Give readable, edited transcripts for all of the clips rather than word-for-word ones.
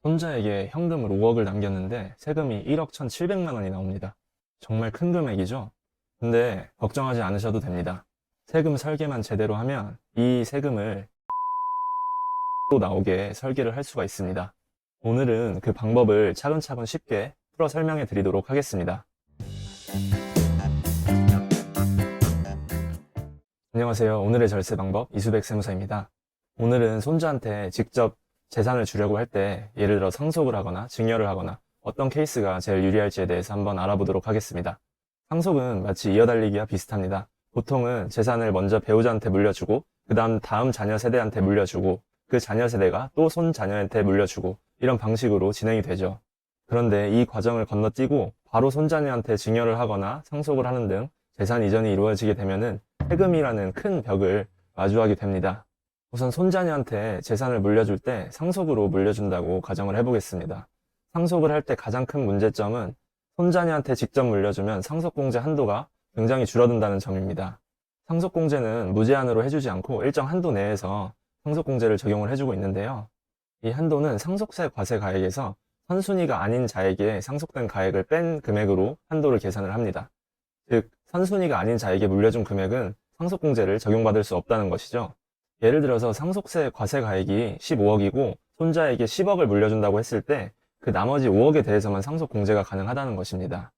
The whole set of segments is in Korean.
손자에게 현금을 5억을 남겼는데 세금이 1억 1,700만 원이 나옵니다. 정말 큰 금액이죠? 근데 걱정하지 않으셔도 됩니다. 세금 설계만 제대로 하면 이 세금을 또 나오게 설계를 할 수가 있습니다. 오늘은 그 방법을 차근차근 쉽게 풀어 설명해 드리도록 하겠습니다. 안녕하세요. 오늘의 절세 방법 이수백 세무사입니다. 오늘은 손자한테 직접 재산을 주려고 할 때 예를 들어 상속을 하거나 증여를 하거나 어떤 케이스가 제일 유리할지에 대해서 한번 알아보도록 하겠습니다. 상속은 마치 이어달리기와 비슷합니다. 보통은 재산을 먼저 배우자한테 물려주고 그 다음 자녀 세대한테 물려주고 그 자녀 세대가 또 손자녀한테 물려주고 이런 방식으로 진행이 되죠. 그런데 이 과정을 건너뛰고 바로 손자녀한테 증여를 하거나 상속을 하는 등 재산 이전이 이루어지게 되면은 세금이라는 큰 벽을 마주하게 됩니다. 우선 손자녀한테 재산을 물려줄 때 상속으로 물려준다고 가정을 해보겠습니다. 상속을 할 때 가장 큰 문제점은 손자녀한테 직접 물려주면 상속공제 한도가 굉장히 줄어든다는 점입니다. 상속공제는 무제한으로 해주지 않고 일정 한도 내에서 상속공제를 적용을 해주고 있는데요. 이 한도는 상속세 과세 가액에서 선순위가 아닌 자에게 상속된 가액을 뺀 금액으로 한도를 계산을 합니다. 즉, 선순위가 아닌 자에게 물려준 금액은 상속공제를 적용받을 수 없다는 것이죠. 예를 들어서 상속세 과세 가액이 15억이고 손자에게 10억을 물려준다고 했을 때 그 나머지 5억에 대해서만 상속공제가 가능하다는 것입니다.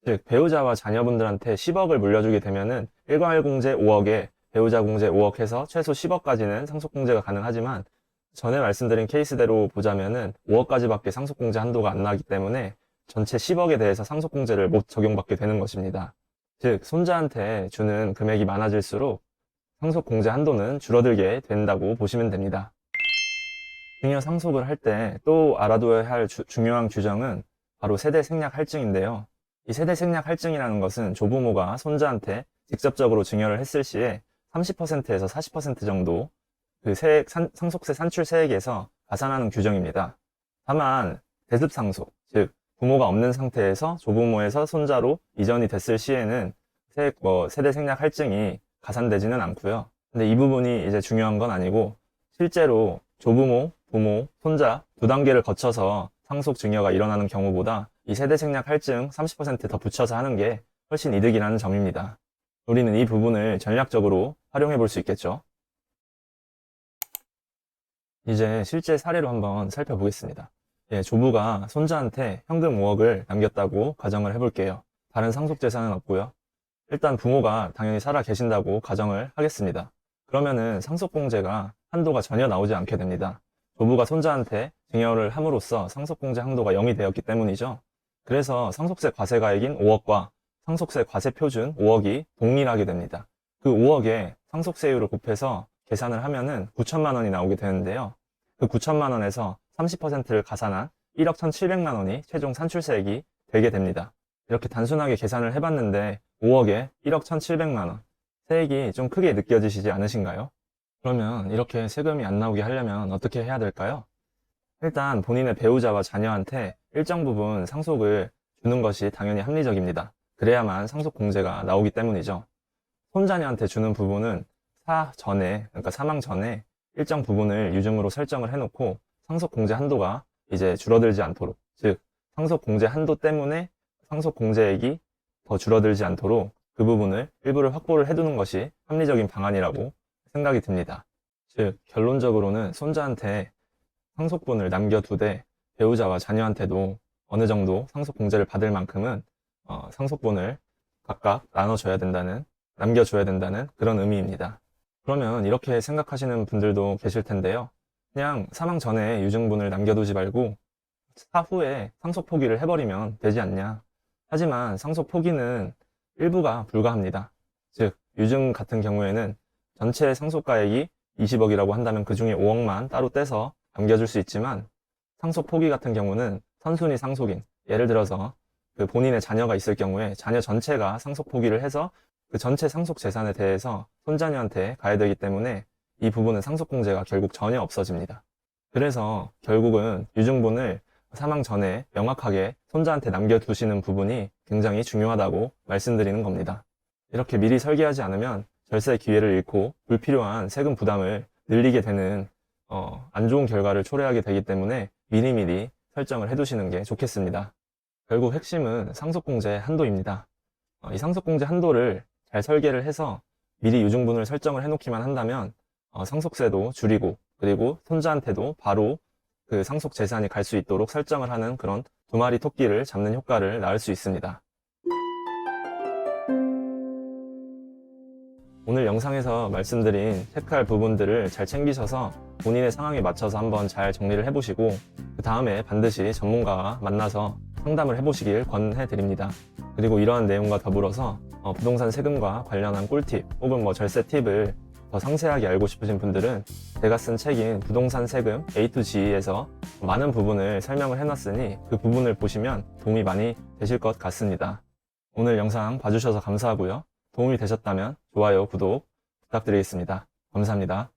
즉, 배우자와 자녀분들한테 10억을 물려주게 되면은 일괄공제 5억에 배우자 공제 5억 해서 최소 10억까지는 상속공제가 가능하지만 전에 말씀드린 케이스대로 보자면은 5억까지밖에 상속공제 한도가 안 나기 때문에 전체 10억에 대해서 상속공제를 못 적용받게 되는 것입니다. 즉, 손자한테 주는 금액이 많아질수록 상속공제 한도는 줄어들게 된다고 보시면 됩니다. 증여 상속을 할 때 또 알아둬야 할 중요한 규정은 바로 세대 생략 할증인데요. 이 세대 생략 할증이라는 것은 조부모가 손자한테 직접적으로 증여를 했을 시에 30%에서 40% 정도 그 상속세 산출 세액에서 가산하는 규정입니다. 다만 대습상속, 즉 부모가 없는 상태에서 조부모에서 손자로 이전이 됐을 시에는 세대 생략 할증이 가산되지는 않고요. 근데 이 부분이 이제 중요한 건 아니고 실제로 조부모, 부모, 손자 두 단계를 거쳐서 상속 증여가 일어나는 경우보다 이 세대 생략 할증 30% 더 붙여서 하는 게 훨씬 이득이라는 점입니다. 우리는 이 부분을 전략적으로 활용해 볼 수 있겠죠. 이제 실제 사례로 한번 살펴보겠습니다. 조부가 손자한테 현금 5억을 남겼다고 가정을 해볼게요. 다른 상속 재산은 없고요. 일단 부모가 당연히 살아 계신다고 가정을 하겠습니다. 그러면은 상속공제가 한도가 전혀 나오지 않게 됩니다. 조부가 손자한테 증여를 함으로써 상속공제 한도가 0이 되었기 때문이죠. 그래서 상속세 과세가액인 5억과 상속세 과세 표준 5억이 동일하게 됩니다. 그 5억에 상속세율을 곱해서 계산을 하면은 9천만 원이 나오게 되는데요. 그 9천만 원에서 30%를 가산한 1억 1,700만 원이 최종 산출세액이 되게 됩니다. 이렇게 단순하게 계산을 해봤는데 5억에 1억 1,700만 원 세액이 좀 크게 느껴지시지 않으신가요? 그러면 이렇게 세금이 안 나오게 하려면 어떻게 해야 될까요? 일단 본인의 배우자와 자녀한테 일정 부분 상속을 주는 것이 당연히 합리적입니다. 그래야만 상속공제가 나오기 때문이죠. 손자녀한테 주는 부분은 그러니까 사망 전에 일정 부분을 유증으로 설정을 해놓고 상속공제 한도가 이제 줄어들지 않도록, 즉 상속공제 한도 때문에 상속공제액이 더 줄어들지 않도록 그 부분을 일부를 확보를 해두는 것이 합리적인 방안이라고 생각이 듭니다. 즉 결론적으로는 손자한테 상속분을 남겨두되 배우자와 자녀한테도 어느 정도 상속공제를 받을 만큼은 상속분을 각각 남겨줘야 된다는 그런 의미입니다. 그러면 이렇게 생각하시는 분들도 계실 텐데요. 그냥 사망 전에 유증분을 남겨두지 말고 사후에 상속 포기를 해버리면 되지 않냐. 하지만 상속 포기는 일부가 불가합니다. 즉 유증 같은 경우에는 전체 상속가액이 20억이라고 한다면 그 중에 5억만 따로 떼서 남겨줄 수 있지만 상속 포기 같은 경우는 선순위 상속인, 예를 들어서 그 본인의 자녀가 있을 경우에 자녀 전체가 상속 포기를 해서 그 전체 상속 재산에 대해서 손자녀한테 가야 되기 때문에 이 부분은 상속공제가 결국 전혀 없어집니다. 그래서 결국은 유증분을 사망 전에 명확하게 손자한테 남겨두시는 부분이 굉장히 중요하다고 말씀드리는 겁니다. 이렇게 미리 설계하지 않으면 절세 기회를 잃고 불필요한 세금 부담을 늘리게 되는 안 좋은 결과를 초래하게 되기 때문에 미리미리 설정을 해두시는 게 좋겠습니다. 결국 핵심은 상속공제 한도입니다. 이 상속공제 한도를 잘 설계를 해서 미리 유증분을 설정을 해놓기만 한다면 상속세도 줄이고, 그리고 손자한테도 바로 그 상속 재산이 갈 수 있도록 설정을 하는 그런 두 마리 토끼를 잡는 효과를 낳을 수 있습니다. 오늘 영상에서 말씀드린 체크할 부분들을 잘 챙기셔서 본인의 상황에 맞춰서 한번 잘 정리를 해보시고, 그 다음에 반드시 전문가와 만나서 상담을 해보시길 권해드립니다. 그리고 이러한 내용과 더불어서 부동산 세금과 관련한 꿀팁 혹은 절세 팁을 더 상세하게 알고 싶으신 분들은 제가 쓴 책인 부동산 세금 A to G에서 많은 부분을 설명을 해놨으니 그 부분을 보시면 도움이 많이 되실 것 같습니다. 오늘 영상 봐주셔서 감사하고요. 도움이 되셨다면 좋아요, 구독 부탁드리겠습니다. 감사합니다.